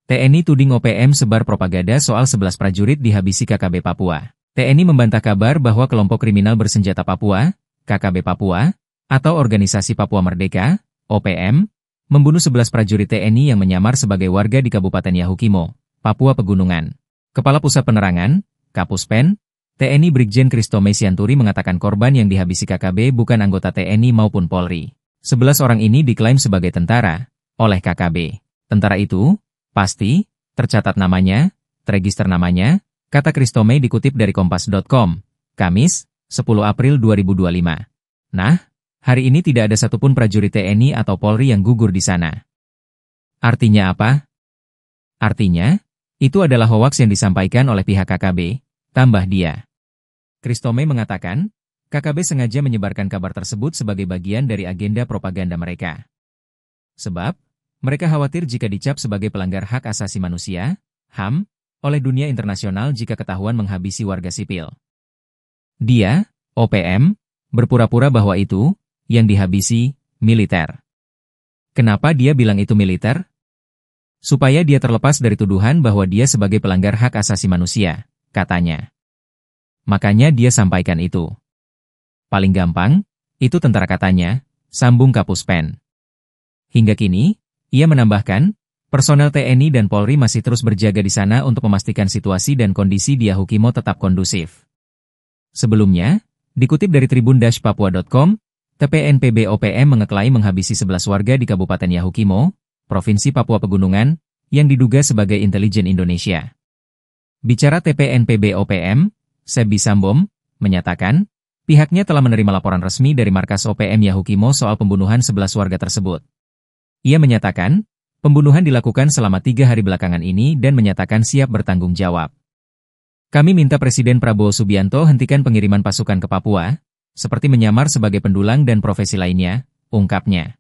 TNI tuding OPM sebar propaganda soal 11 prajurit dihabisi KKB Papua. TNI membantah kabar bahwa kelompok kriminal bersenjata Papua, KKB Papua, atau Organisasi Papua Merdeka, OPM, membunuh 11 prajurit TNI yang menyamar sebagai warga di Kabupaten Yahukimo, Papua Pegunungan. Kepala Pusat Penerangan, Kapuspen, TNI Brigjen Kristome Sianturi mengatakan korban yang dihabisi KKB bukan anggota TNI maupun Polri. 11 orang ini diklaim sebagai tentara oleh KKB. Tentara itu pasti tercatat namanya, terregister namanya, kata Kristome dikutip dari Kompas.com, Kamis, 10 April 2025. Nah, hari ini tidak ada satupun prajurit TNI atau Polri yang gugur di sana. Artinya apa? Artinya, itu adalah hoaks yang disampaikan oleh pihak KKB, tambah dia. Kristome mengatakan, KKB sengaja menyebarkan kabar tersebut sebagai bagian dari agenda propaganda mereka. Sebab, mereka khawatir jika dicap sebagai pelanggar hak asasi manusia, HAM, oleh dunia internasional jika ketahuan menghabisi warga sipil. Dia, OPM, berpura-pura bahwa itu, yang dihabisi, militer. Kenapa dia bilang itu militer? Supaya dia terlepas dari tuduhan bahwa dia sebagai pelanggar hak asasi manusia, katanya. Makanya dia sampaikan itu. Paling gampang, itu tentara katanya, sambung Kapuspen. Hingga kini, ia menambahkan, personel TNI dan Polri masih terus berjaga di sana untuk memastikan situasi dan kondisi di Yahukimo tetap kondusif. Sebelumnya, dikutip dari tribun-papua.com, TPNPB OPM mengeklaim menghabisi 11 warga di Kabupaten Yahukimo, Provinsi Papua Pegunungan, yang diduga sebagai intelijen Indonesia. Bicara TPNPB OPM, Sebi Sambom, menyatakan, pihaknya telah menerima laporan resmi dari markas OPM Yahukimo soal pembunuhan 11 warga tersebut. Ia menyatakan, pembunuhan dilakukan selama 3 hari belakangan ini dan menyatakan siap bertanggung jawab. Kami minta Presiden Prabowo Subianto hentikan pengiriman pasukan ke Papua, seperti menyamar sebagai pendulang dan profesi lainnya, ungkapnya.